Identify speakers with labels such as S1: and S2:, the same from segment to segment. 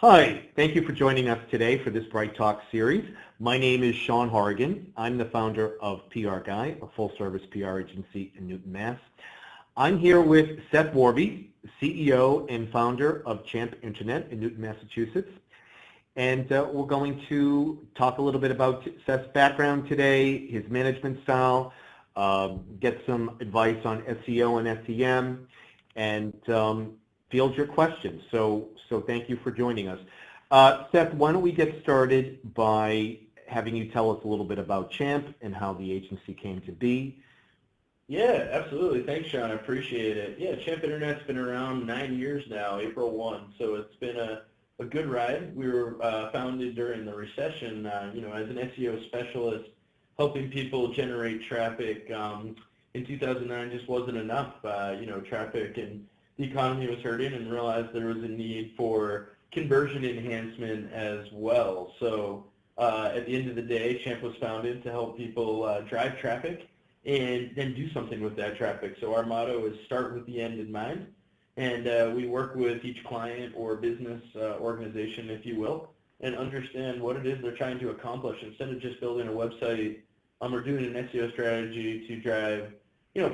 S1: Hi, thank you for joining us today for this BrightTALK series. My name is Sean Horrigan. I'm the founder of PR Guy, a full-service PR agency in Newton, Mass. I'm here with Seth Worby, CEO and founder of Champ Internet in Newton, Massachusetts. And we're going to talk a little bit about Seth's background today, his management style, get some advice on SEO and SEM, and field your questions. So thank you for joining us. Seth, why don't we get started by having you tell us a little bit about Champ and how the agency came to be.
S2: Yeah, absolutely. Thanks, Sean. I appreciate it. Yeah, Champ Internet's been around 9 years now, April 1. So it's been a good ride. We were founded during the recession, as an SEO specialist, helping people generate traffic. In 2009 just wasn't enough, traffic, and the economy was hurting, and realized there was a need for conversion enhancement as well. So at the end of the day, Champ was founded to help people drive traffic and then do something with that traffic. So our motto is start with the end in mind, and we work with each client or business organization, if you will, and understand what it is they're trying to accomplish. Instead of just building a website, we're doing an SEO strategy to drive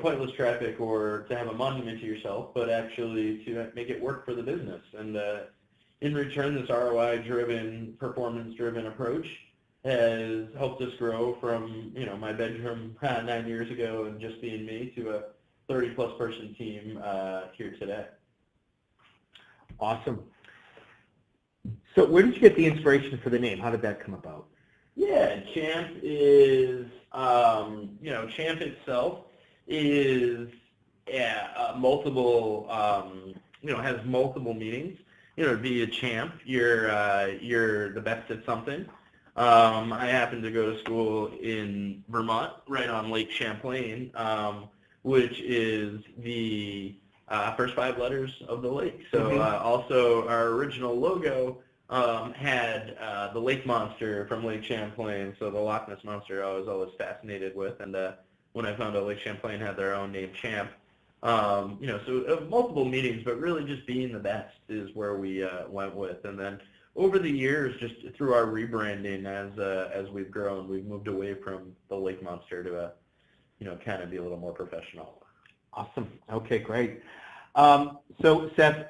S2: pointless traffic or to have a monument to yourself, but actually to make it work for the business. And in return, this ROI-driven, performance-driven approach has helped us grow from, my bedroom 9 years ago and just being me to a 30-plus person team here today.
S1: Awesome. So where did you get the inspiration for the name? How did that come about?
S2: Yeah, Champ is, Champ itself is multiple, has multiple meanings. To be a champ, you're the best at something. I happened to go to school in Vermont, right on Lake Champlain, which is the first 5 letters of the lake. So also our original logo had the lake monster from Lake Champlain, so the Loch Ness Monster I was always fascinated with, and when I found out Lake Champlain had their own name, Champ. So multiple meanings, but really just being the best is where we went with. And then over the years, just through our rebranding as we've grown, we've moved away from the Lake Monster to kind of be a little more professional.
S1: Awesome. Okay, great. So Seth,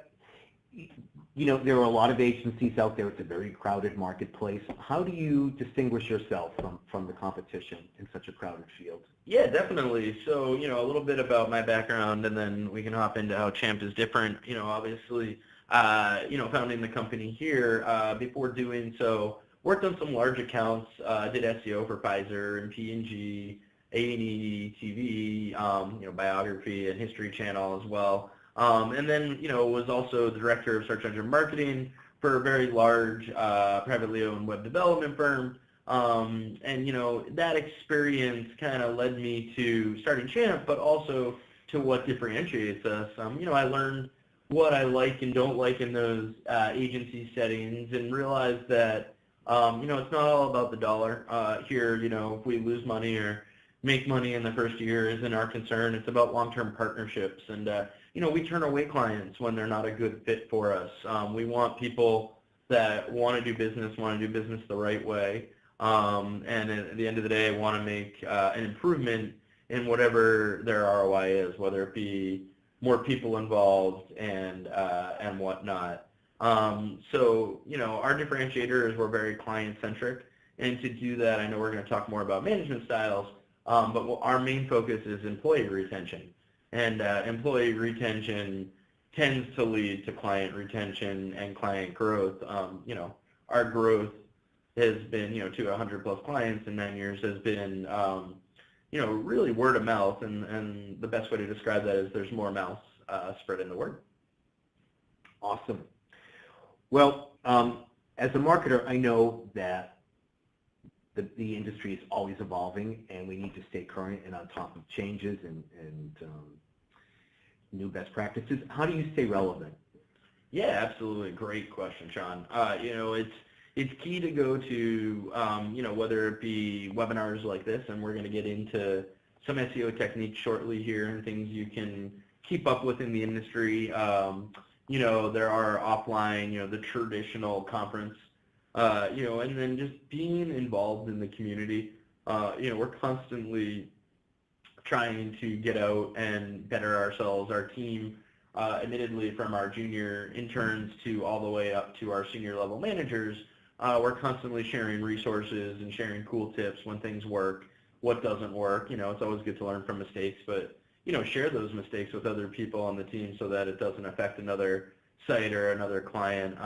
S1: there are a lot of agencies out there. It's a very crowded marketplace. How do you distinguish yourself from the competition in such a crowded field?
S2: Yeah, definitely. So, a little bit about my background, and then we can hop into how Champ is different. Obviously, founding the company here, before doing so, worked on some large accounts, did SEO for Pfizer and P&G, A&E, TV, Biography and History Channel as well. And then, was also the director of search engine marketing for a very large privately owned web development firm. And, that experience kind of led me to starting Champ, but also to what differentiates us. I learned what I like and don't like in those agency settings, and realized that, it's not all about the dollar. Here, if we lose money or make money in the first year isn't our concern. It's about long-term partnerships. And, we turn away clients when they're not a good fit for us. We want people that want to do business the right way. And at the end of the day, want to make an improvement in whatever their ROI is, whether it be more people involved and whatnot. So, our differentiator is we're very client-centric. And to do that, I know we're going to talk more about management styles, but our main focus is employee retention. And employee retention tends to lead to client retention and client growth. Our growth has been, to 100-plus clients in 9 years has been, really word of mouth. And the best way to describe that is there's more mouths spreading the word.
S1: Awesome. Well, as a marketer, I know that the industry is always evolving, and we need to stay current and on top of changes and new best practices. How do you stay relevant?
S2: Yeah, absolutely. Great question, Sean. It's key to go to, whether it be webinars like this, and we're going to get into some SEO techniques shortly here and things you can keep up with in the industry. there are offline, the traditional conference, and then just being involved in the community. We're constantly trying to get out and better ourselves. Our team, admittedly from our junior interns to all the way up to our senior level managers, we're constantly sharing resources and sharing cool tips when things work, what doesn't work. It's always good to learn from mistakes, but, share those mistakes with other people on the team so that it doesn't affect another site or another client.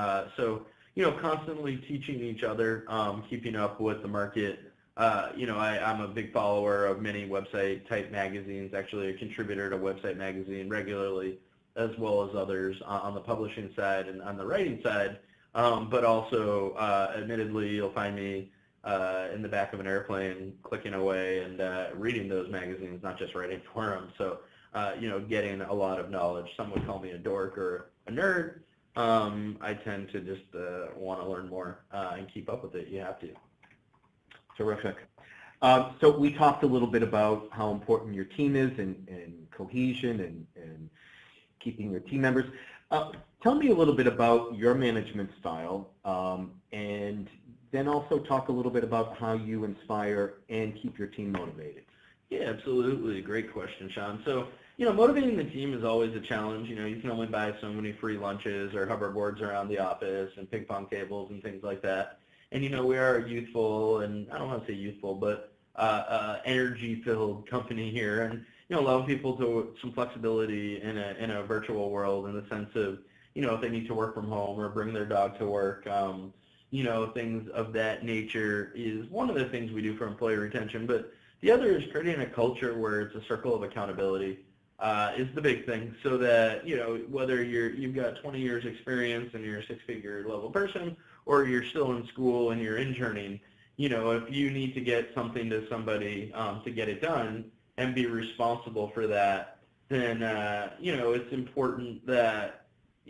S2: Constantly teaching each other, keeping up with the market. I'm a big follower of many website type magazines, actually a contributor to Website Magazine regularly, as well as others on the publishing side and on the writing side. But also, admittedly, you'll find me in the back of an airplane clicking away and reading those magazines, not just writing for them. So, getting a lot of knowledge. Some would call me a dork or a nerd. I tend to just want to learn more and keep up with it. You have to.
S1: Terrific. So we talked a little bit about how important your team is and cohesion and keeping your team members. Tell me a little bit about your management style, and then also talk a little bit about how you inspire and keep your team motivated.
S2: Yeah, absolutely. Great question, Sean. So, motivating the team is always a challenge. You can only buy so many free lunches or hoverboards around the office and ping pong tables and things like that. And, we are a youthful, and I don't want to say youthful, but energy-filled company here. And, allowing people to some flexibility in a virtual world in the sense of, if they need to work from home or bring their dog to work, things of that nature is one of the things we do for employee retention. But the other is creating a culture where it's a circle of accountability is the big thing, so that, whether you've got 20 years experience and you're a six-figure level person, or you're still in school and you're interning, if you need to get something to somebody to get it done and be responsible for that, then, it's important that,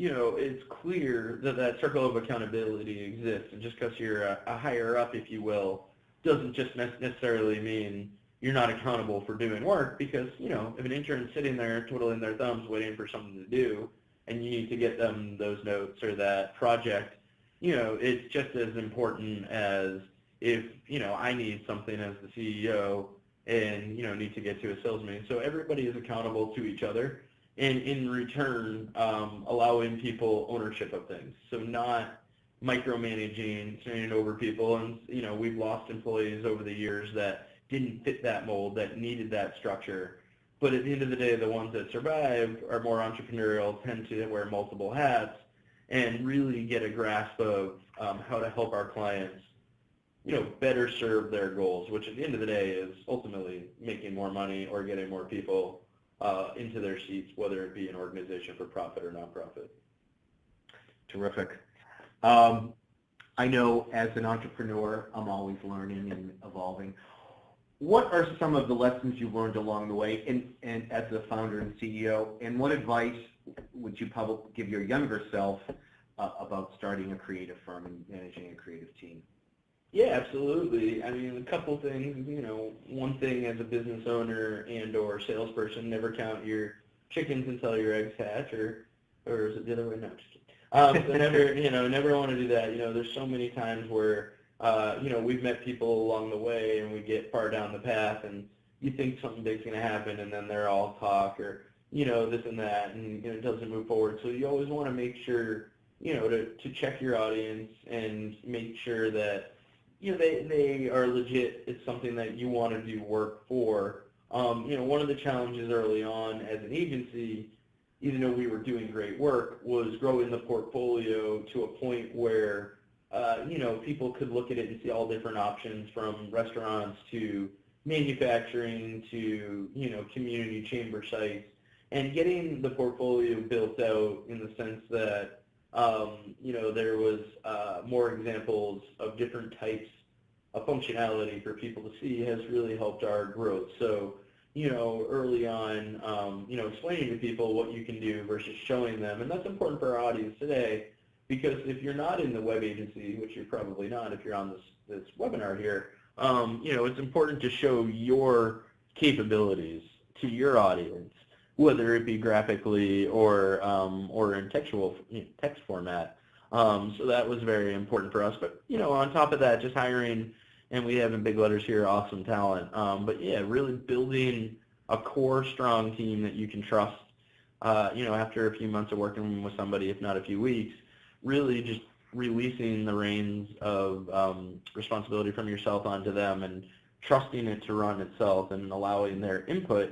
S2: it's clear that that circle of accountability exists. And just because you're a higher up, if you will, doesn't just necessarily mean you're not accountable for doing work, because, if an intern's sitting there twiddling their thumbs waiting for something to do, and you need to get them those notes or that project, it's just as important as if, I need something as the CEO and, need to get to a sales meeting. So everybody is accountable to each other, and in return, allowing people ownership of things. So not micromanaging, turning over people. And, we've lost employees over the years that didn't fit that mold, that needed that structure. But at the end of the day, the ones that survive are more entrepreneurial, tend to wear multiple hats, and really get a grasp of how to help our clients, better serve their goals, which at the end of the day is ultimately making more money or getting more people into their seats, whether it be an organization for profit or nonprofit.
S1: Terrific. I know as an entrepreneur, I'm always learning and evolving. What are some of the lessons you've learned along the way, and as the founder and CEO, and what advice would you give your younger self about starting a creative firm and managing a creative team?
S2: Yeah, absolutely. I mean, a couple things, one thing as a business owner and or salesperson, never count your chickens until your eggs hatch, or is it the other way? No, just kidding. So never want to do that. There's so many times where, we've met people along the way and we get far down the path and you think something big's going to happen, and then they're all talk or, this and that, and it doesn't move forward. So you always want to make sure, to check your audience and make sure that, they are legit. It's something that you want to do work for. One of the challenges early on as an agency, even though we were doing great work, was growing the portfolio to a point where, people could look at it and see all different options, from restaurants to manufacturing to, community chamber sites, and getting the portfolio built out in the sense that, there was more examples of different types of functionality for people to see has really helped our growth. So, early on, explaining to people what you can do versus showing them, and that's important for our audience today, because if you're not in the web agency, which you're probably not if you're on this webinar here, it's important to show your capabilities to your audience, whether it be graphically or in textual text format. So that was very important for us. But on top of that, just hiring, and we have in big letters here, awesome talent. But yeah, really building a core strong team that you can trust. After a few months of working with somebody, if not a few weeks, really just releasing the reins of responsibility from yourself onto them and trusting it to run itself and allowing their input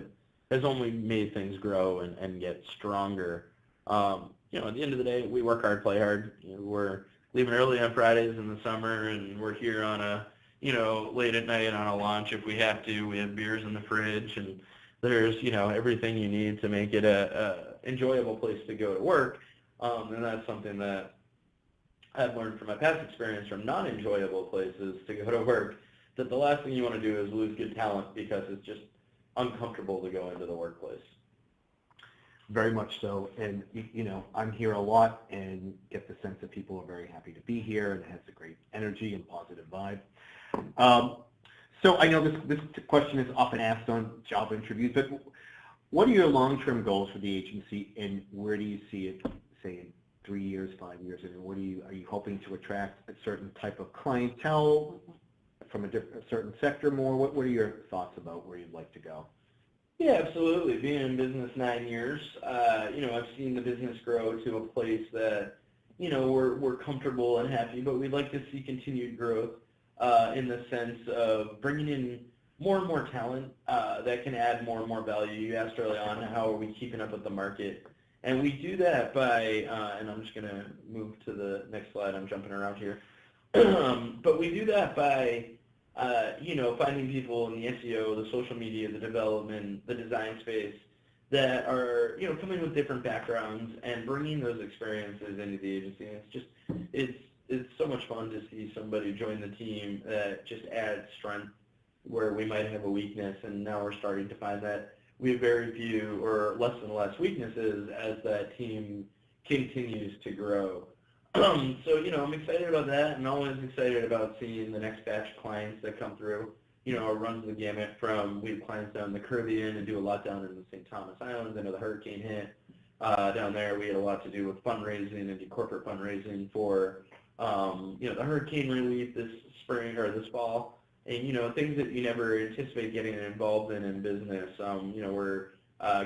S2: has only made things grow and get stronger. At the end of the day, we work hard, play hard. We're leaving early on Fridays in the summer, and we're here on late at night on a launch if we have to. We have beers in the fridge, and there's, everything you need to make it a enjoyable place to go to work. And that's something that I've learned from my past experience from non-enjoyable places to go to work, that the last thing you want to do is lose good talent because it's just uncomfortable to go into the workplace.
S1: Very much so, and I'm here a lot and get the sense that people are very happy to be here, and it has a great energy and positive vibe. So I know this question is often asked on job interviews, but what are your long-term goals for the agency, and where do you see it, say, in 3 years, 5 years? And are you hoping to attract a certain type of clientele from a certain sector more? What are your thoughts about where you'd like to go?
S2: Yeah, absolutely. Being in business 9 years, I've seen the business grow to a place that, we're comfortable and happy, but we'd like to see continued growth in the sense of bringing in more and more talent that can add more and more value. You asked early on, how are we keeping up with the market? And we do that by, and I'm just going to move to the next slide. I'm jumping around here. But we do that by finding people in the SEO, the social media, the development, the design space that are, coming with different backgrounds and bringing those experiences into the agency. And it's so much fun to see somebody join the team that just adds strength where we might have a weakness, and now we're starting to find that we have very few or less and less weaknesses as that team continues to grow. So, I'm excited about that, and always excited about seeing the next batch of clients that come through. It runs the gamut from, we have clients down in the Caribbean and do a lot down in the St. Thomas Islands. I know the hurricane hit down there. We had a lot to do with fundraising and corporate fundraising for, the hurricane relief this spring or this fall, and, things that you never anticipate getting involved in business. We're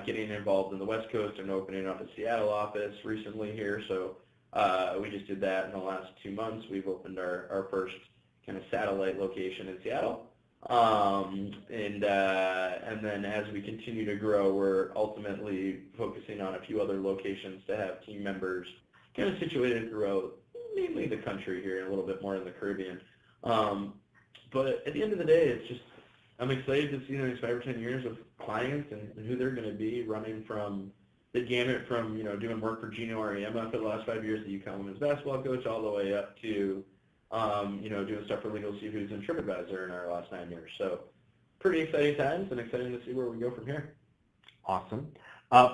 S2: getting involved in the West Coast and opening up a Seattle office recently here, so we just did that in the last 2 months. We've opened our first kind of satellite location in Seattle. And then as we continue to grow, we're ultimately focusing on a few other locations to have team members kind of situated throughout mainly the country here and a little bit more in the Caribbean. But at the end of the day, it's just, I'm excited to see the next 5 or 10 years of clients and who they're going to be, running from the gamut from, doing work for Gino Auriemma for the last 5 years, the UConn women's basketball coach, all the way up to, doing stuff for Legal Seafoods and TripAdvisor in our last 9 years. So pretty exciting times, and exciting to see where we go from here.
S1: Awesome.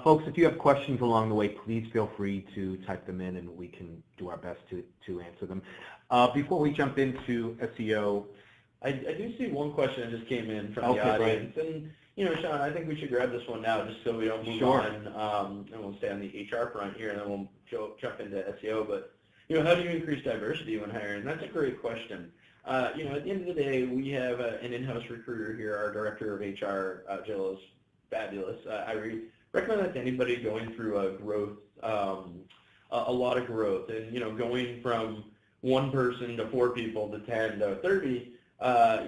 S1: Folks, if you have questions along the way, please feel free to type them in, and we can do our best to answer them. Before we jump into SEO,
S2: I do see one question that just came in from the audience. Right. And, Sean, I think we should grab this one now just so we don't move on, and we'll stay on the HR front here, and then we'll jump into SEO. But, how do you increase diversity when hiring? That's a great question. At the end of the day, we have an in-house recruiter here. Our director of HR, Jill, is fabulous. I recommend that to anybody going through a growth, a lot of growth, and, going from 1 person to 4 people to 10 to 30. A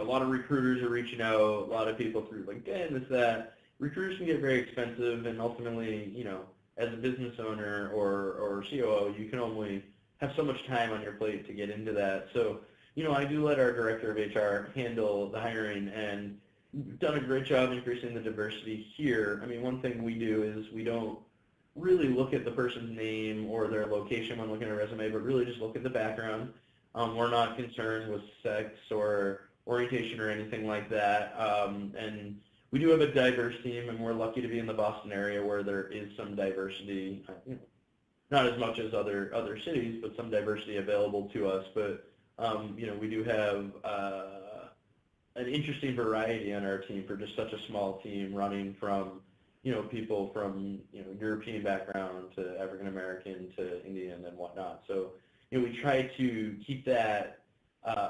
S2: lot of recruiters are reaching out, a lot of people through LinkedIn, that. Recruiters can get very expensive, and ultimately, as a business owner or COO, you can only have so much time on your plate to get into that. So, I do let our director of HR handle the hiring, and we've done a great job increasing the diversity here. I mean, one thing we do is we don't really look at the person's name or their location when looking at a resume, but really just look at the background. We're not concerned with sex or orientation or anything like that. And we do have a diverse team, and we're lucky to be in the Boston area where there is some diversity, not as much as other cities, but some diversity available to us. But, we do have an interesting variety on our team for just such a small team, running from people from European background to African American to Indian and whatnot. So we try to keep that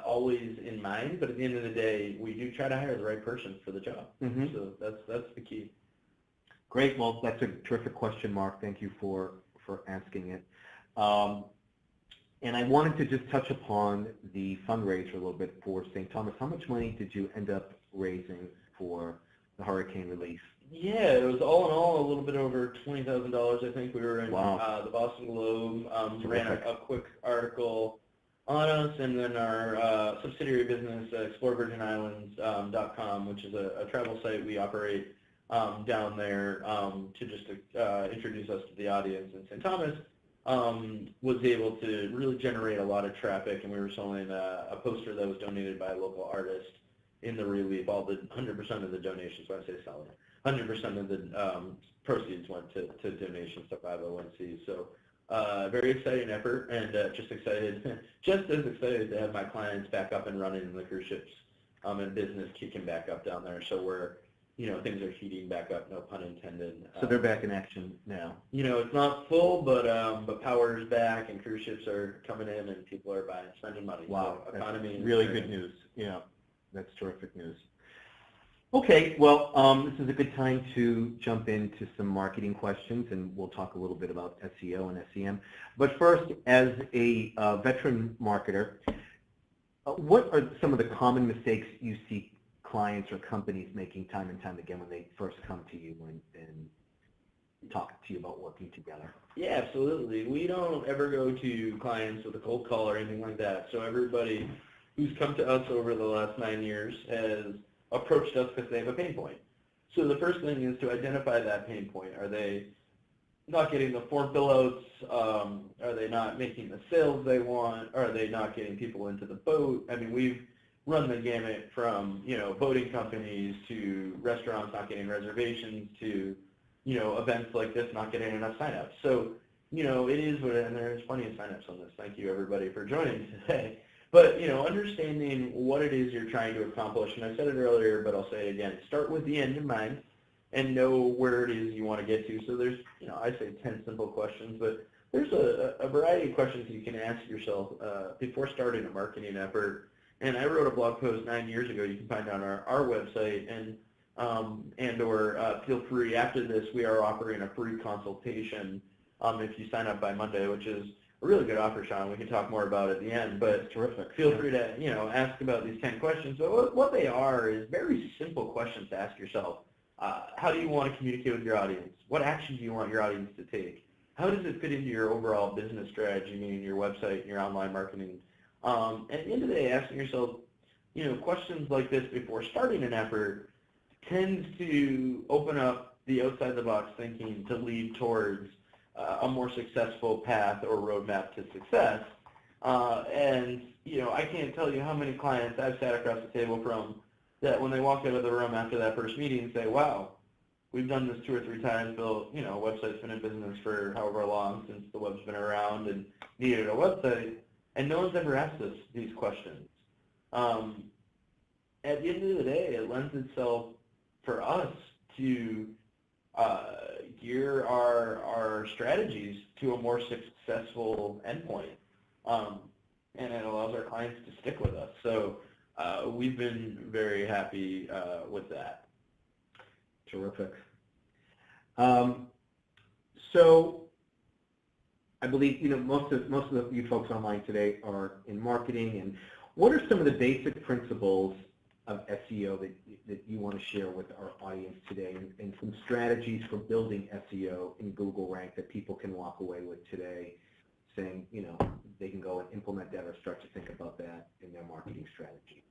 S2: always in mind, but at the end of the day, we do try to hire the right person for the job.
S1: Mm-hmm.
S2: So that's the key.
S1: Great. Well, that's a terrific question, Mark. Thank you for asking it. And I wanted to just touch upon the fundraiser a little bit for St. Thomas. How much money did you end up raising for the hurricane relief?
S2: Yeah, it was all in all a little bit over $20,000. I think we were in the Boston Globe. Ran a quick article on us, and then our subsidiary business, ExploreVirginIslands.com, which is a travel site we operate down there to just introduce us to the audience in St. Thomas. Was able to really generate a lot of traffic, and we were selling a poster that was donated by a local artist in the relief. 100% of the donations, when I say selling, 100% of the proceeds went to donations to 501c. So very exciting effort, and just as excited to have my clients back up and running, and the cruise ships and business kicking back up down there. So we're things are heating back up, no pun intended.
S1: So they're back in action now.
S2: It's not full, but power is back, and cruise ships are coming in, and people are spending money.
S1: Wow,
S2: so economy
S1: that's really good news. Yeah, that's terrific news. Okay, well, this is a good time to jump into some marketing questions, and we'll talk a little bit about SEO and SEM. But first, as a veteran marketer, what are some of the common mistakes you see clients or companies making time and time again when they first come to you and talk to you about working together?
S2: Yeah, absolutely. We don't ever go to clients with a cold call or anything like that. So everybody who's come to us over the last 9 years has approached us because they have a pain point. So the first thing is to identify that pain point. Are they not getting the form fill-outs? Are they not making the sales they want? Are they not getting people into the boat? I mean, we've run the gamut from boating companies to restaurants not getting reservations to events like this not getting enough signups. So it is what, and there's plenty of signups on this. Thank you everybody for joining today. But understanding what it is you're trying to accomplish, and I said it earlier, but I'll say it again. Start with the end in mind and know where it is you want to get to. So there's I say 10 simple questions, but there's a variety of questions you can ask yourself before starting a marketing effort. And I wrote a blog post 9 years ago. You can find it on our website, or feel free. After this, we are offering a free consultation if you sign up by Monday, which is a really good offer, Sean. We can talk more about it at the end, but
S1: that's terrific.
S2: Feel free to ask about these 10 questions. But what they are is very simple questions to ask yourself. How do you want to communicate with your audience? What action do you want your audience to take? How does it fit into your overall business strategy, meaning your website and your online marketing? At the end of the day, asking yourself, questions like this before starting an effort tends to open up the outside-the-box thinking to lead towards a more successful path or roadmap to success. And I can't tell you how many clients I've sat across the table from that when they walk out of the room after that first meeting say, wow, we've done this 2 or 3 times, Bill. Website's been in business for however long since the web's been around and needed a website. And no one's ever asked us these questions. At the end of the day, it lends itself for us to gear our strategies to a more successful endpoint. And it allows our clients to stick with us. So we've been very happy with that.
S1: Terrific. So I believe most of you folks online today are in marketing. And what are some of the basic principles of SEO that you want to share with our audience today, and some strategies for building SEO in Google Rank that people can walk away with today, saying they can go and implement that or start to think about that in their marketing strategy?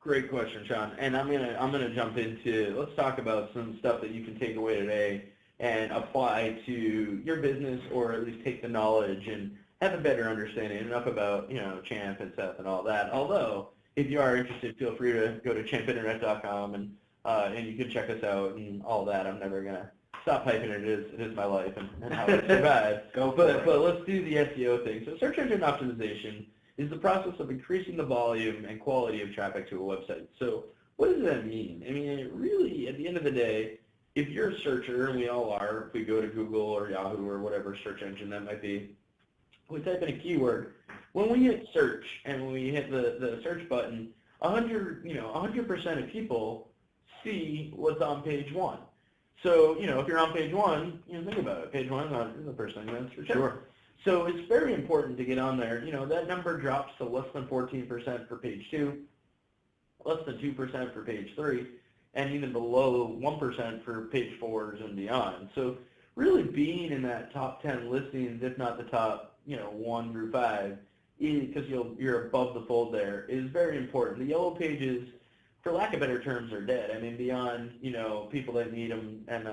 S2: Great question, Sean. And I'm gonna jump into, let's talk about some stuff that you can take away today and apply to your business, or at least take the knowledge and have a better understanding. Enough about Champ and Seth and all that. Although, if you are interested, feel free to go to champinternet.com and you can check us out and all that. I'm never gonna stop hyping it. It is my life and how I survive. But let's do the SEO thing. So search engine optimization is the process of increasing the volume and quality of traffic to a website. So what does that mean? I mean, it really, at the end of the day, if you're a searcher, and we all are, if we go to Google or Yahoo or whatever search engine that might be, we type in a keyword. When we hit search and when we hit the search button, 100% of people see what's on page one. So, if you're on page one, think about it. Page one is not the first thing that's for sure. So it's very important to get on there. That number drops to less than 14% for page 2, less than 2% for page 3, and even below 1% for page 4s and beyond. So really being in that top 10 listings, if not the top, 1 through 5, because you're above the fold there, is very important. The yellow pages, for lack of better terms, are dead. I mean, beyond, people that need them, and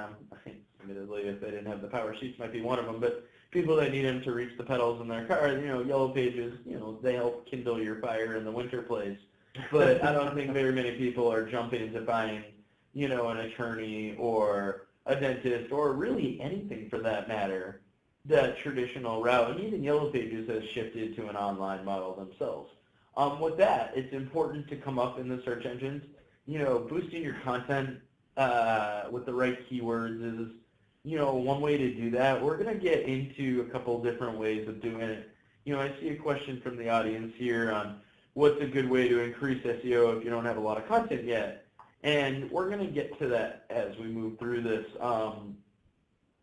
S2: admittedly, if they didn't have the power seats, might be one of them, but people that need them to reach the pedals in their car, yellow pages, they help kindle your fire in the winter place. But I don't think very many people are jumping into buying, an attorney or a dentist or really anything for that matter, that traditional route. And even Yellow Pages has shifted to an online model themselves. With that, it's important to come up in the search engines. Boosting your content with the right keywords is, one way to do that. We're going to get into a couple different ways of doing it. I see a question from the audience here on what's a good way to increase SEO if you don't have a lot of content yet. And we're going to get to that as we move through this.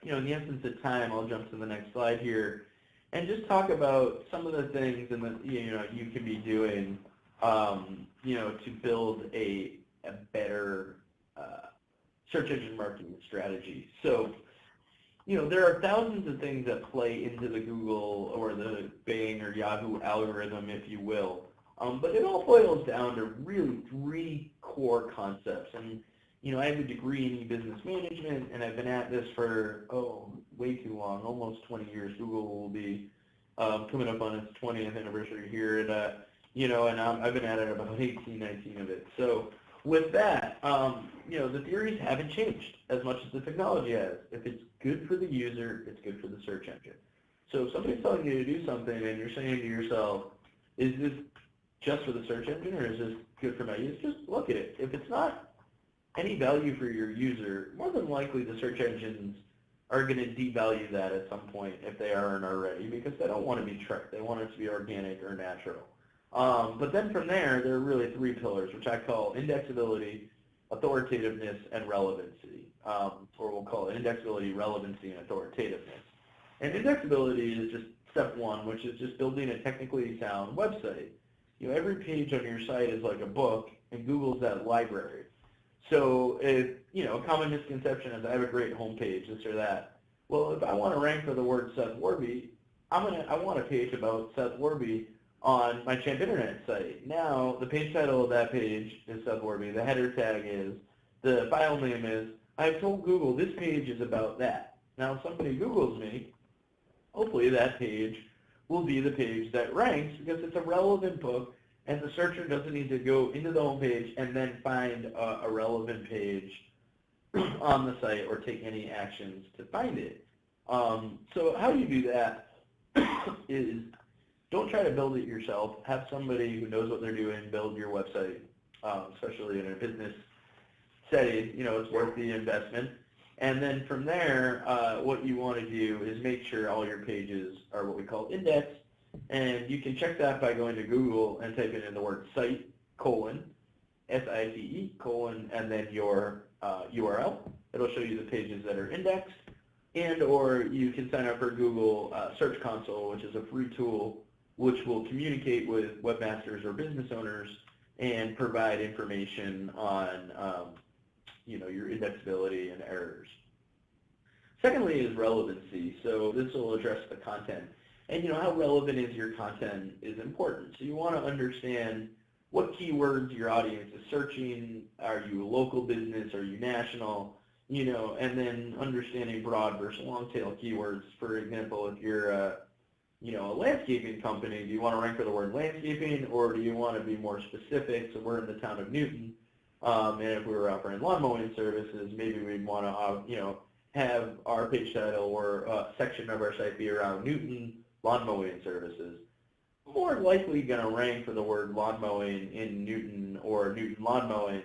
S2: In the essence of time, I'll jump to the next slide here and just talk about some of the things that you can be doing, to build a better search engine marketing strategy. So, there are thousands of things that play into the Google or the Bing or Yahoo algorithm, if you will. But it all boils down to really 3 core concepts. And, I have a degree in e-business management, and I've been at this for, way too long, almost 20 years. Google will be coming up on its 20th anniversary here. And, and I've been at it about 18, 19 of it. So with that, the theories haven't changed as much as the technology has. If it's good for the user, it's good for the search engine. So if somebody's telling you to do something and you're saying to yourself, is this just for the search engine or is this good for my use? Just look at it. If it's not any value for your user, more than likely the search engines are going to devalue that at some point if they aren't already, because they don't want to be tricked. They want it to be organic or natural. But then from there are really 3 pillars, which I call indexability, authoritativeness, and relevancy, or we'll call it indexability, relevancy, and authoritativeness. And indexability is just step 1, which is just building a technically sound website. Every page on your site is like a book, and Google's that library. So if, a common misconception is I have a great homepage, this or that. Well, if I want to rank for the word Seth Worby, I want a page about Seth Worby on my Champ Internet site. Now, the page title of that page is Seth Worby. The header tag is, the file name is, I've told Google this page is about that. Now, if somebody Googles me, hopefully that page will be the page that ranks because it's a relevant book, and the searcher doesn't need to go into the home page and then find a relevant page on the site or take any actions to find it. So how you do that is don't try to build it yourself. Have somebody who knows what they're doing build your website, especially in a business setting. It's worth the investment. And then from there, what you want to do is make sure all your pages are what we call indexed. And you can check that by going to Google and typing in the word site, S-I-T-E, and then your URL. It'll show you the pages that are indexed. And or you can sign up for Google Search Console, which is a free tool which will communicate with webmasters or business owners and provide information on your indexability and errors. Secondly is relevancy. So this will address the content. And how relevant is your content is important. So you want to understand what keywords your audience is searching. Are you a local business? Are you national? And then understanding broad versus long tail keywords. For example, if you're a landscaping company, do you want to rank for the word landscaping, or do you want to be more specific? So we're in the town of Newton, and if we were offering lawn mowing services, maybe we'd want to have our page title or a section of our site be around Newton lawn mowing services. More likely going to rank for the word lawn mowing in Newton or Newton lawn mowing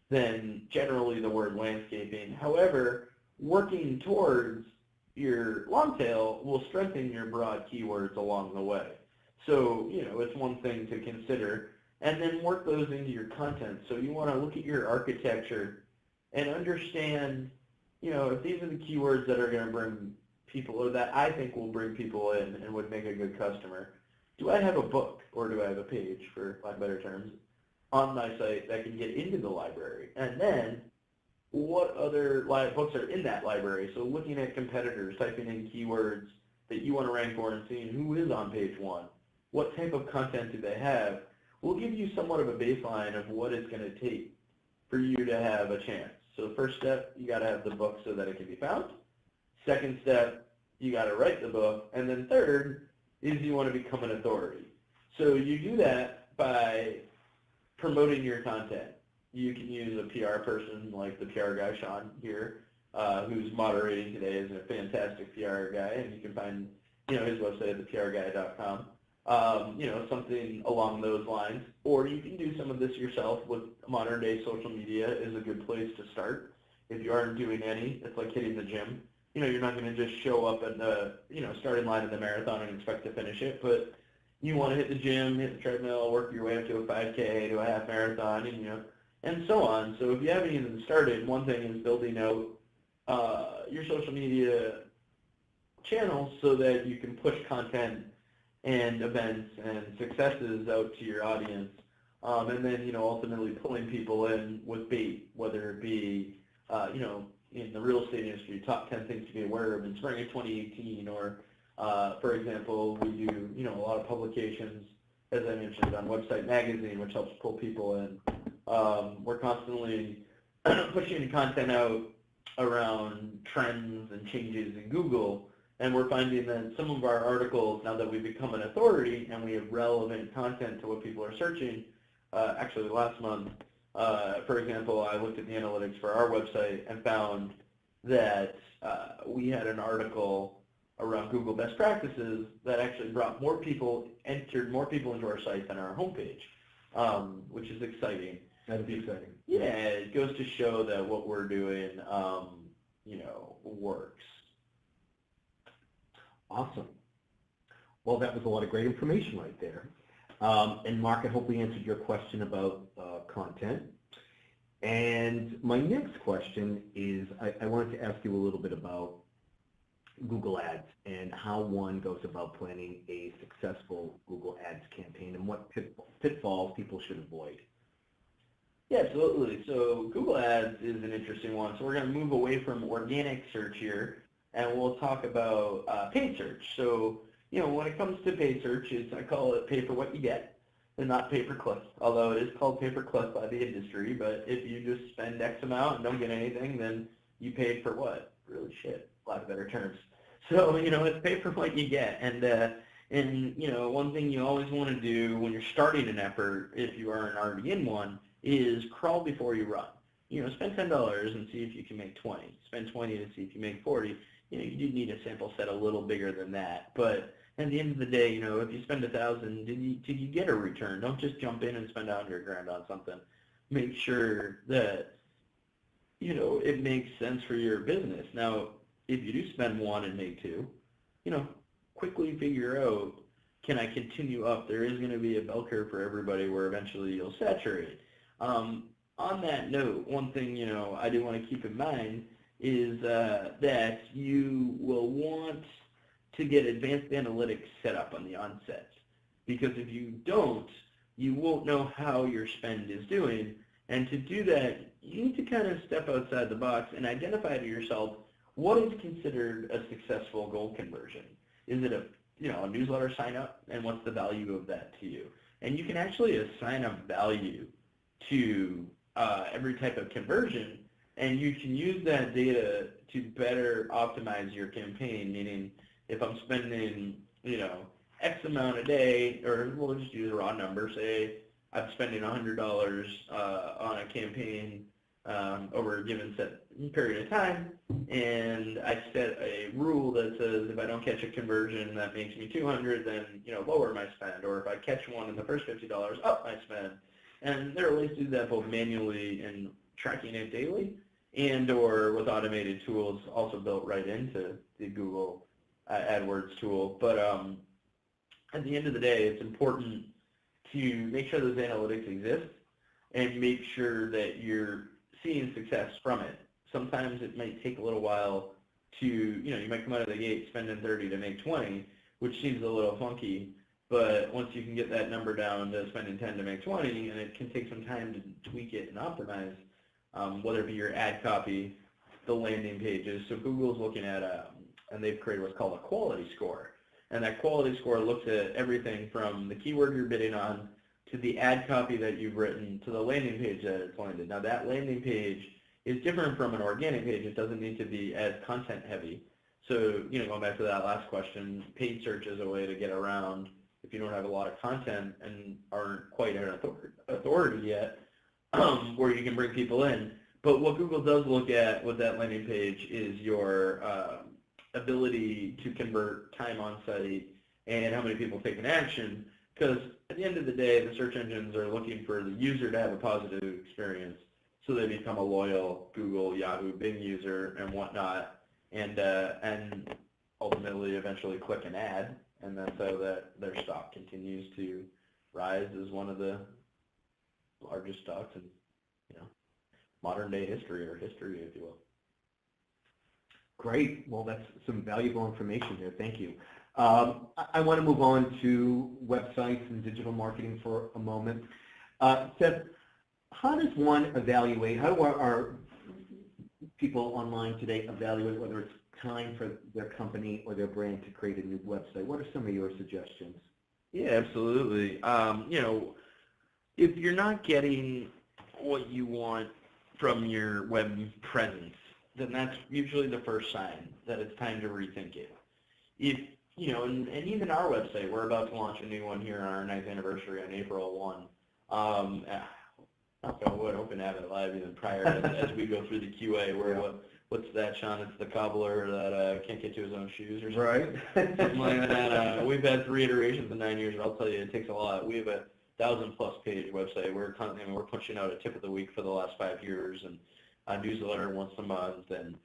S2: than generally the word landscaping. However, working towards your long tail will strengthen your broad keywords along the way. So, it's one thing to consider. And then work those into your content. So you want to look at your architecture and understand, if these are the keywords that are going to bring people, or that I think will bring people in and would make a good customer, do I have a book, or do I have a page, for lack of better terms, on my site that can get into the library? And then what other books are in that library? So looking at competitors, typing in keywords that you want to rank for and seeing who is on page 1, what type of content do they have, will give you somewhat of a baseline of what it's going to take for you to have a chance. So the first step, you got to have the book so that it can be found. Second step, you got to write the book. And then third is you want to become an authority. So you do that by promoting your content. You can use a PR person like the PR guy, Sean, here, who's moderating today, is a fantastic PR guy, and you can find his website at theprguy.com. Something along those lines. Or you can do some of this yourself with modern day social media is a good place to start. If you aren't doing any, it's like hitting the gym. You're not going to just show up at the, starting line of the marathon and expect to finish it, but you want to hit the gym, hit the treadmill, work your way up to a 5K, to a half marathon, and so on. So if you haven't even started, one thing is building out your social media channels so that you can push content and events and successes out to your audience, and then ultimately pulling people in with bait, whether it be in the real estate industry, top 10 things to be aware of in spring of 2018, or for example, we do a lot of publications, as I mentioned, on Website Magazine, which helps pull people in. We're constantly pushing content out around trends and changes in Google. And we're finding that some of our articles, now that we've become an authority and we have relevant content to what people are searching, actually last month, for example, I looked at the analytics for our website and found that we had an article around Google best practices that actually brought more people, entered more people into our site than our homepage, which is exciting.
S1: That'd be exciting.
S2: Yeah, it goes to show that what we're doing, works.
S1: Awesome. Well, that was a lot of great information right there. And Mark, I hope we answered your question about content. And my next question is, I wanted to ask you a little bit about Google Ads and how one goes about planning a successful Google Ads campaign and what pitfalls people should avoid.
S2: Yeah, absolutely. So Google Ads is an interesting one. So we're going to move away from organic search here, and we'll talk about paid search. So, when it comes to paid search, I call it pay for what you get and not pay per click, although it is called pay per click by the industry. But if you just spend X amount and don't get anything, then you paid for what? Really shit, a lot of better terms. So, it's pay for what you get. And one thing you always want to do when you're starting an effort, if you aren't already in one, is crawl before you run. Spend $10 and see if you can make 20. Spend 20 to see if you make 40. You do need a sample set a little bigger than that. But at the end of the day, if you spend $1,000, did you get a return? Don't just jump in and spend $100,000 on something. Make sure that it makes sense for your business. Now, if you do spend one and make two, quickly figure out, can I continue up? There is going to be a bell curve for everybody where eventually you'll saturate. On that note, one thing I do want to keep in mind is that you will want to get advanced analytics set up on the onset, because if you don't, you won't know how your spend is doing. And to do that, you need to kind of step outside the box and identify to yourself what is considered a successful goal conversion. Is it a newsletter sign up, and what's the value of that to you? And you can actually assign a value to every type of conversion, and you can use that data to better optimize your campaign, meaning if I'm spending, X amount a day, or we'll just use a raw number, say I'm spending $100 on a campaign over a given set period of time, and I set a rule that says if I don't catch a conversion that makes me $200, then lower my spend, or if I catch one in the first $50, up my spend. And there are ways to do that both manually and tracking it daily, and or with automated tools also built right into the Google AdWords tool. But at the end of the day, it's important to make sure those analytics exist and make sure that you're seeing success from it. Sometimes it might take a little while to, you might come out of the gate spending 30 to make 20, which seems a little funky, but once you can get that number down to spending 10 to make 20, and it can take some time to tweak it and optimize, whether it be your ad copy, the landing pages. So Google's looking at, and they've created what's called a quality score. And that quality score looks at everything from the keyword you're bidding on to the ad copy that you've written to the landing page that it's landed. Now that landing page is different from an organic page. It doesn't need to be as content heavy. So, going back to that last question, paid search is a way to get around if you don't have a lot of content and aren't quite at authority yet, where you can bring people in. But what Google does look at with that landing page is your ability to convert time on site and how many people take an action, because at the end of the day, the search engines are looking for the user to have a positive experience, so they become a loyal Google, Yahoo, Bing user and whatnot, and ultimately eventually click an ad, and that's how that their stock continues to rise as one of the largest stocks in modern day history, or history, if you will.
S1: Great. Well, that's some valuable information there. Thank you. I want to move on to websites and digital marketing for a moment. Seth, how does one evaluate, how do our people online today evaluate whether it's time for their company or their brand to create a new website? What are some of your suggestions?
S2: Yeah, absolutely. If you're not getting what you want from your web presence, then that's usually the first sign that it's time to rethink it. If, and even our website, we're about to launch a new one here on our 9th anniversary on April 1. Knock on wood, hoping to have it live even prior as we go through the QA. What's that, Sean? It's the cobbler that can't get to his own shoes or something.
S1: Right.
S2: Something like that. We've had 3 iterations in 9 years, but I'll tell you, it takes a lot. We have a 1,000+ page website. We're pushing out a tip of the week for the last 5 years, and a newsletter once a month, and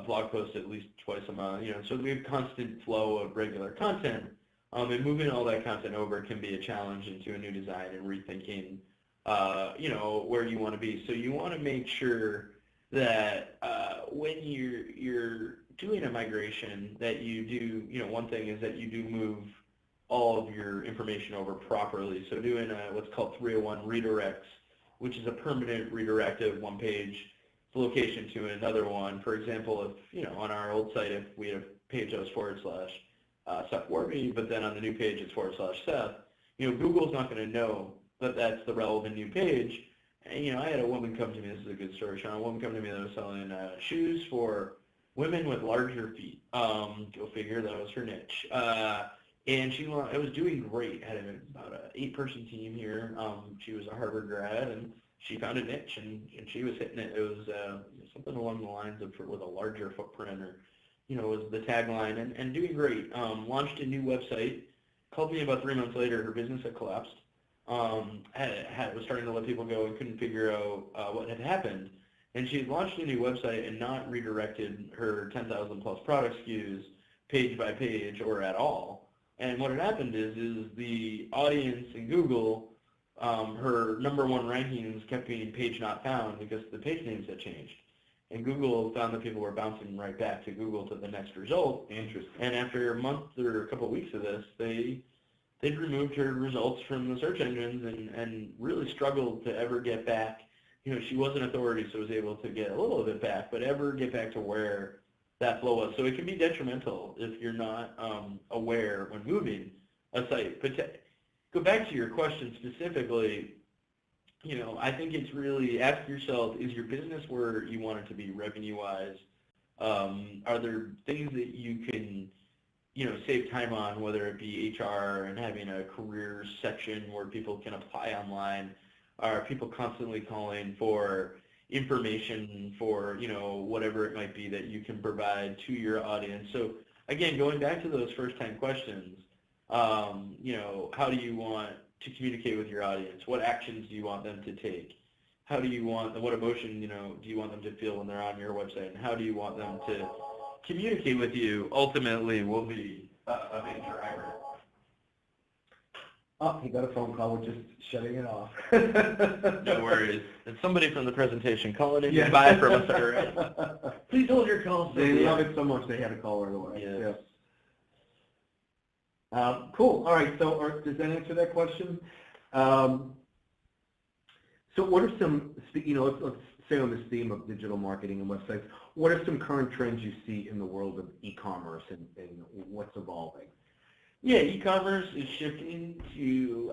S2: blog posts at least twice a month. So we have constant flow of regular content, and moving all that content over can be a challenge into a new design and rethinking, where you want to be. So you want to make sure that when you're doing a migration, that you do, one thing is that you do move all of your information over properly. So doing what's called 301 redirects, which is a permanent redirect of one page location to another one. For example, if, on our old site, if we had a page that was / Seth Worby, but then on the new page it's / Seth, Google's not going to know that that's the relevant new page. And, I had a woman come to me, this is a good story, Sean, a woman come to me that was selling shoes for women with larger feet. Go figure, that was her niche. And it was doing great. Had about an 8-person team here. She was a Harvard grad, and she found a niche, and she was hitting it. It was something along the lines of with a larger footprint, or was the tagline, and doing great. Launched a new website. Called me about 3 months later. Her business had collapsed. Was starting to let people go and couldn't figure out what had happened. And she had launched a new website and not redirected her 10,000+ product SKUs page by page or at all. And what had happened is the audience in Google, her #1 rankings kept being page not found because the page names had changed. And Google found that people were bouncing right back to Google to the next result.
S1: Interesting.
S2: And after a month or a couple of weeks of this, they'd removed her results from the search engines and really struggled to ever get back. She was an authority, so was able to get a little of it back, but ever get back to where that flow was. So it can be detrimental if you're not aware when moving a site. But to go back to your question specifically, I think it's really, ask yourself, is your business where you want it to be revenue-wise? Are there things that you can, save time on, whether it be HR and having a careers section where people can apply online? Are people constantly calling for information for, whatever it might be that you can provide to your audience? So again, going back to those first-time questions, how do you want to communicate with your audience? What actions do you want them to take? how do you want, what emotion, do you want them to feel when they're on your website, and how do you want them to communicate with you, ultimately will be a big driver.
S1: Oh, he got a phone call. We're just shutting it off.
S2: No worries. It's somebody from the presentation calling in to buy from us already. Please hold your call.
S1: They love it so much they had to call right away.
S2: Yes.
S1: Yeah. Cool. All right. So does that answer that question? So what are some, let's stay on this theme of digital marketing and websites. What are some current trends you see in the world of e-commerce and what's evolving?
S2: Yeah, e-commerce is shifting to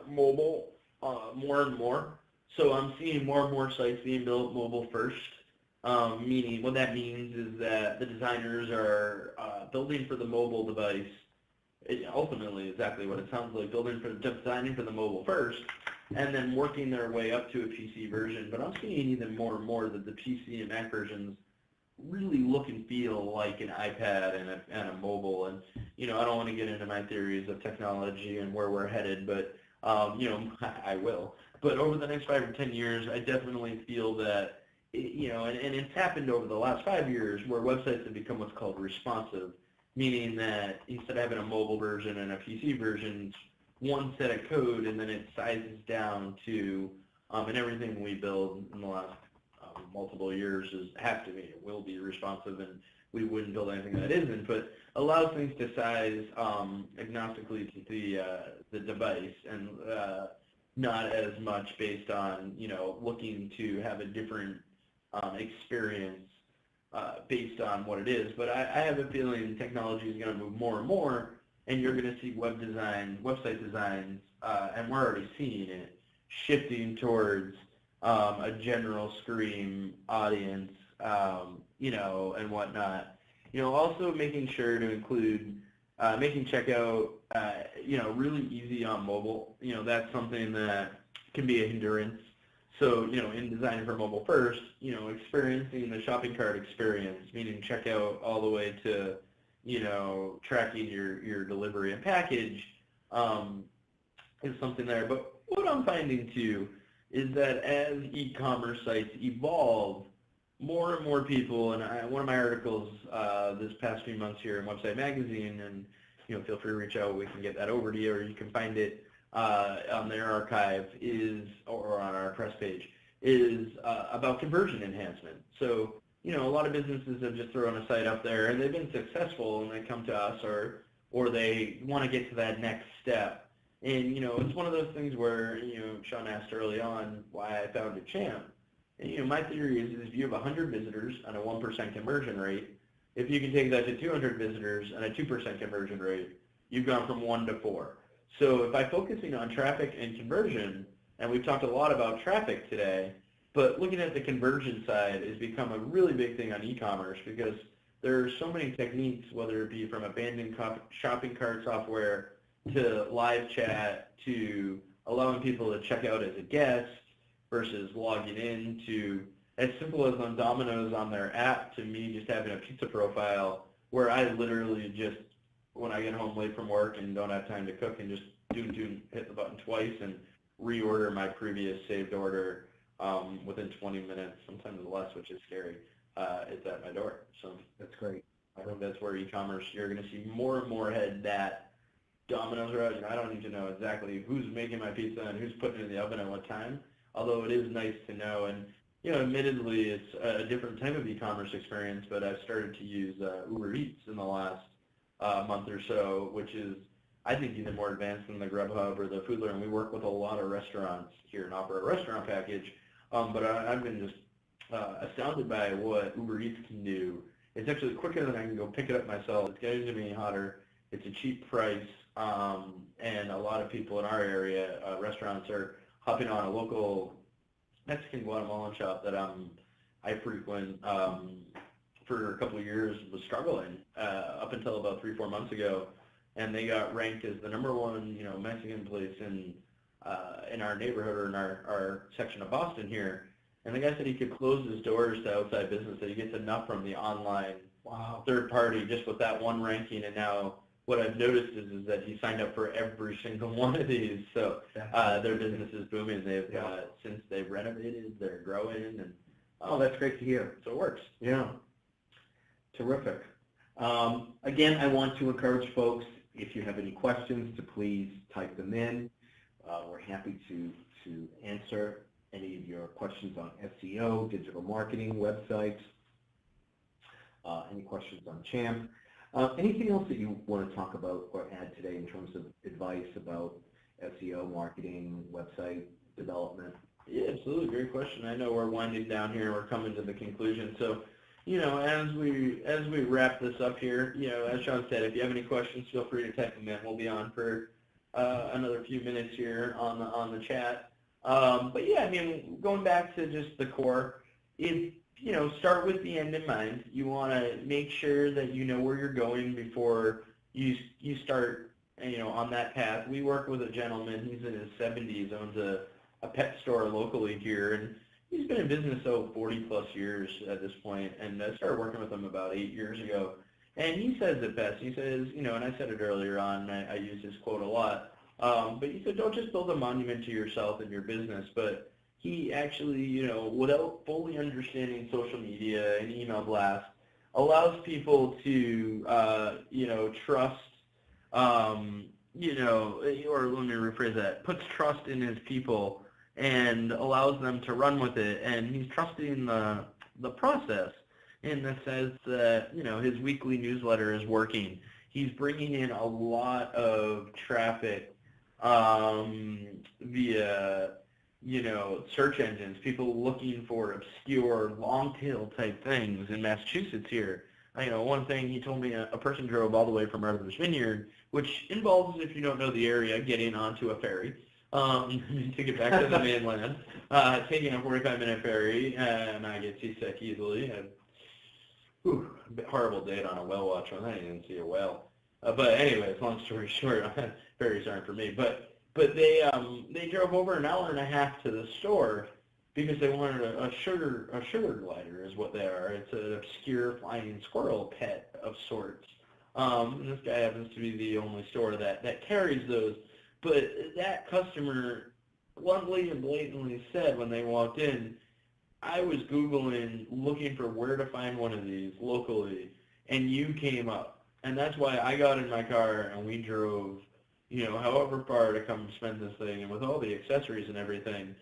S2: mobile more and more. So I'm seeing more and more sites being built mobile first, meaning what that means is that the designers are building for the mobile device. Ultimately, exactly what it sounds like, designing for the mobile first, and then working their way up to a PC version. But I'm seeing even more and more that the PC and Mac versions really look and feel like an iPad and a mobile. And I don't want to get into my theories of technology and where we're headed, but I will. But over the next 5 or 10 years, I definitely feel that and it's happened over the last 5 years where websites have become what's called responsive, meaning that instead of having a mobile version and a PC version, it's one set of code, and then it sizes down to, and everything we build in the last multiple years will be responsive, and we wouldn't build anything that isn't, but allows things to size agnostically to the device, and not as much based on looking to have a different experience based on what it is. But I have a feeling technology is going to move more and more, and you're going to see website designs, and we're already seeing it, shifting towards a general screen audience, and whatnot. Also making sure to include making checkout, really easy on mobile. That's something that can be a hindrance. So, in designing for mobile first, experiencing the shopping cart experience, meaning checkout all the way to, tracking your delivery and package, is something there. But what I'm finding too is that as e-commerce sites evolve, more and more people, and one of my articles this past few months here in Website Magazine, and feel free to reach out, we can get that over to you, or you can find it on their archive, or on our press page, is about conversion enhancement. So, a lot of businesses have just thrown a site up there, and they've been successful, and they come to us, or they want to get to that next step. And, it's one of those things where, Sean asked early on why I founded Champ. And, my theory is if you have 100 visitors and a 1% conversion rate, if you can take that to 200 visitors and a 2% conversion rate, you've gone from 1 to 4. So by focusing on traffic and conversion, and we've talked a lot about traffic today, but looking at the conversion side has become a really big thing on e-commerce, because there are so many techniques, whether it be from abandoned shopping cart software to live chat to allowing people to check out as a guest versus logging in, to as simple as on Domino's on their app to me just having a pizza profile where I literally just, when I get home late from work and don't have time to cook, and just hit the button twice and reorder my previous saved order within 20 minutes, sometimes less, which is scary. It's at my door. So
S1: that's great.
S2: I think that's where e-commerce, you're going to see more and more head that Domino's route. I don't need to know exactly who's making my pizza and who's putting it in the oven at what time, although it is nice to know. And admittedly, it's a different type of e-commerce experience, but I've started to use Uber Eats in the last month or so, which is, I think, even more advanced than the Grubhub or the Foodler, and we work with a lot of restaurants here and offer a restaurant package, but I've been just astounded by what Uber Eats can do. It's actually quicker than I can go pick it up myself. It's getting to me hotter. It's a cheap price, and a lot of people in our area, restaurants, are hopping on. A local Mexican Guatemalan shop that I frequent for a couple of years was struggling up until about 3-4 months ago, and they got ranked as the #1 Mexican place in our neighborhood, or in our section of Boston here. And the guy said he could close his doors to outside business, that he gets enough from the online third party just with that one ranking. And now what I've noticed is that he signed up for every single one of these. So their business is booming. They've since they've renovated, they're growing, and
S1: oh, that's great to hear.
S2: So it works.
S1: Yeah, terrific. Again, I want to encourage folks, if you have any questions, to please type them in. We're happy to answer any of your questions on SEO, digital marketing, websites, any questions on Champ. Anything else that you want to talk about or add today in terms of advice about SEO, marketing, website development?
S2: Yeah, absolutely. Great question. I know we're winding down here. We're coming to the conclusion. So, you know, as we wrap this up here, you know, as Sean said, if you have any questions, feel free to type them in. We'll be on for another few minutes here on the chat. But yeah, I mean, going back to just the core, you know, start with the end in mind. You want to make sure that you know where you're going before you start, you know, on that path. We work with a gentleman. He's in his 70s, owns a pet store locally here, and he's been in business 40 plus years at this point. And I started working with him about 8 years ago. And he says it best. He says, you know, and I said it earlier on. I use this quote a lot. But he said, don't just build a monument to yourself and your business, but he actually, you know, without fully understanding social media and email blasts, allows people to, you know, trust, you know, or let me rephrase that, puts trust in his people and allows them to run with it. And he's trusting the process in the sense that, you know, his weekly newsletter is working. He's bringing in a lot of traffic via, you know, search engines, people looking for obscure, long-tail type things in Massachusetts here. You know, one thing he told me, a person drove all the way from Martha's Vineyard, which involves, if you don't know the area, getting onto a ferry to get back to the mainland, taking a 45-minute ferry, and I get seasick easily. A horrible date on a whale watch when I didn't see a whale. But anyways, long story short, ferries aren't for me. But they drove over an hour and a half to the store because they wanted a sugar glider is what they are. It's an obscure flying squirrel pet of sorts. And this guy happens to be the only store that carries those. But that customer bluntly and blatantly said when they walked in, I was Googling looking for where to find one of these locally, and you came up. And that's why I got in my car and we drove, you know, however far to come spend this thing. And with all the accessories and everything,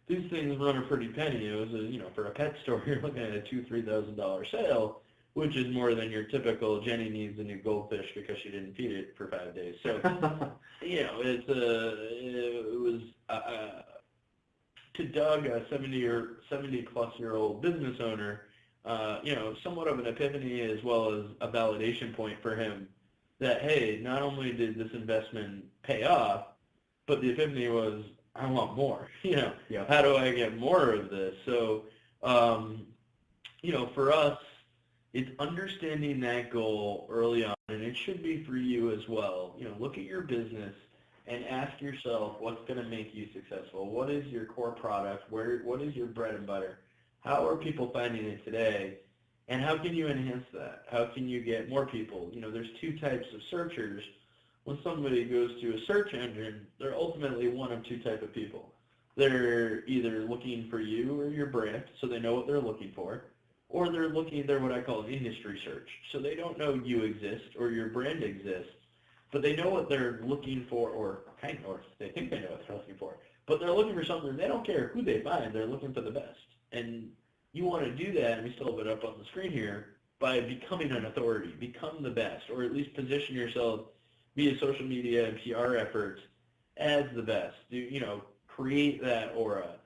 S2: these things run a pretty penny. It was, you know, for a pet store, you're looking at a $2,000-$3,000 sale, which is more than your typical Jenny needs a new goldfish because she didn't feed it for 5 days. So, you know, it was to Doug, a 70-plus-year-old business owner, you know, somewhat of an epiphany as well as a validation point for him that, hey, not only did this investment pay off, but the epiphany was, I want more. You know, how do I get more of this? So, you know, for us, it's understanding that goal early on, and it should be for you as well. You know, look at your business and ask yourself what's going to make you successful. What is your core product? What is your bread and butter? How are people finding it today? And how can you enhance that? How can you get more people? You know, there's two types of searchers. When somebody goes to a search engine, they're ultimately one of two types of people. They're either looking for you or your brand, so they know what they're looking for, or they're what I call industry search. So they don't know you exist or your brand exists, but they know what they're looking for, or they think they know what they're looking for, but they're looking for something. They don't care who they find. They're looking for the best. And you want to do that, and we still have it up on the screen here, by becoming an authority, become the best, or at least position yourself via social media and PR efforts as the best. You know, create that aura,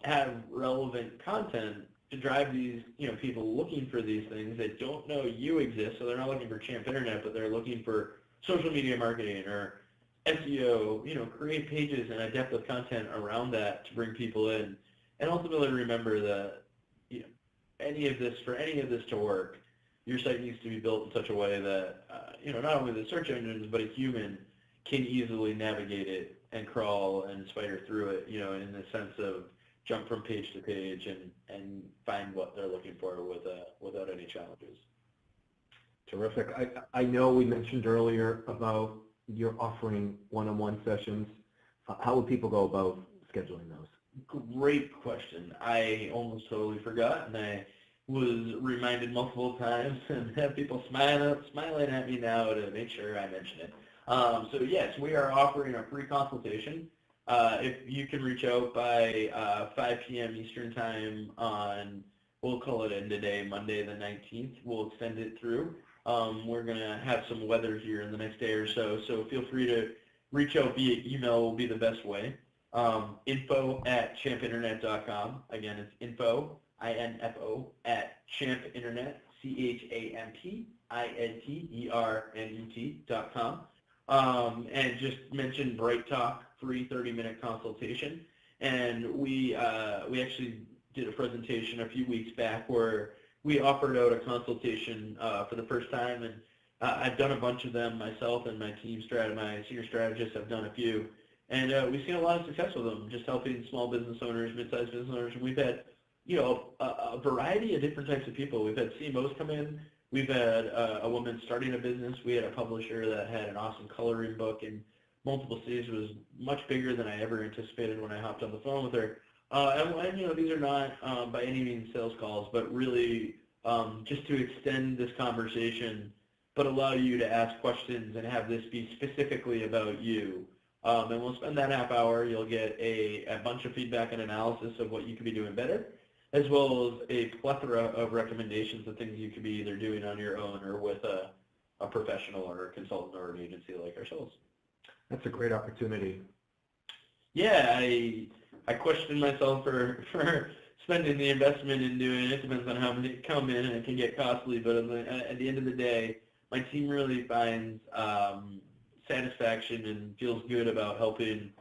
S2: have relevant content to drive these, you know, people looking for these things that don't know you exist, so they're not looking for Champ Internet, but they're looking for social media marketing or SEO. You know, create pages and a depth of content around that to bring people in. And ultimately remember that, you know, any of this to work, your site needs to be built in such a way that, you know, not only the search engines, but a human can easily navigate it and crawl and spider through it, you know, in the sense of jump from page to page and find what they're looking for without any challenges.
S1: Terrific. I know we mentioned earlier about you're offering one-on-one sessions. How would people go about scheduling those?
S2: Great question. I almost totally forgot, and I was reminded multiple times and have people smiling at me now to make sure I mention it. So yes, we are offering a free consultation. If you can reach out by 5 p.m. Eastern Time on, we'll call it end of day, Monday the 19th, we'll extend it through. We're going to have some weather here in the next day or so, so feel free to reach out via email will be the best way. Info@champinternet.com. Again, it's info, I-N-F-O, at champinternet, CHAMPINTERNET.com. And just mention BrightTALK, free 30-minute consultation. And we actually did a presentation a few weeks back where we offered out a consultation for the first time, and I've done a bunch of them myself, and my senior strategists have done a few, and we've seen a lot of success with them, just helping small business owners, mid-sized business owners. And we've had, a variety of different types of people. We've had CMOs come in. We've had a woman starting a business. We had a publisher that had an awesome coloring book in multiple cities. It was much bigger than I ever anticipated when I hopped on the phone with her. And these are not by any means sales calls, but really just to extend this conversation, but allow you to ask questions and have this be specifically about you. And we'll spend that half hour. You'll get a bunch of feedback and analysis of what you could be doing better, as well as a plethora of recommendations of things you could be either doing on your own or with a professional or a consultant or an agency like ourselves.
S1: That's a great opportunity.
S2: Yeah, I question myself for spending the investment in doing it. It depends on how many come in, and it can get costly. But at the end of the day, my team really finds satisfaction and feels good about helping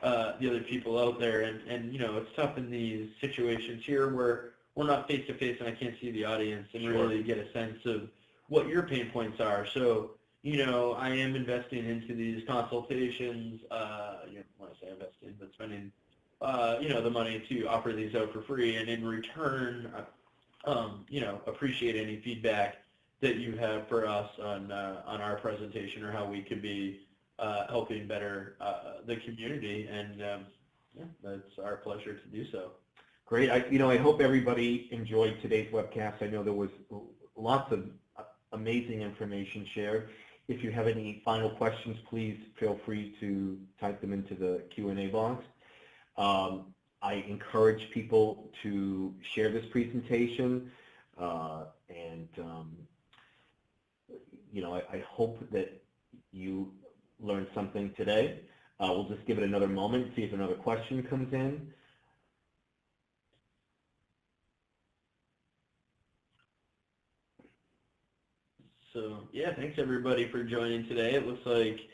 S2: the other people out there. And it's tough in these situations here where we're not face to face and I can't see the audience and really get a sense of what your pain points are. So I am investing into these consultations. When I say investing, but spending the money to offer these out for free, and in return, appreciate any feedback that you have for us on our presentation or how we could be helping better the community, and that's our pleasure to do so.
S1: Great. I hope everybody enjoyed today's webcast. I know there was lots of amazing information shared. If you have any final questions, please feel free to type them into the Q&A box. I encourage people to share this presentation, and I hope that you learned something today. We'll just give it another moment, see if another question comes in.
S2: So yeah, thanks everybody for joining today. It looks like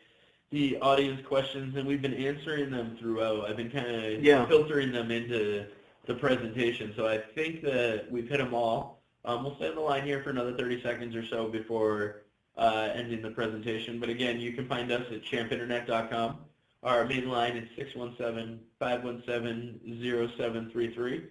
S2: the audience questions, and we've been answering them throughout. I've been kind of filtering them into the presentation, so I think that we've hit them all. We'll stay on the line here for another 30 seconds or so before ending the presentation. But again, you can find us at champinternet.com. Our main line is 617-517-0733,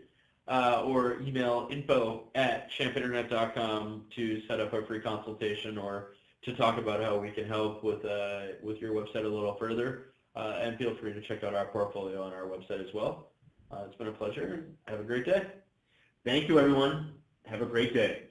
S2: or email info@champinternet.com to set up a free consultation or to talk about how we can help with your website a little further. And feel free to check out our portfolio on our website as well. It's been a pleasure. Have a great day.
S1: Thank you, everyone. Have a great day.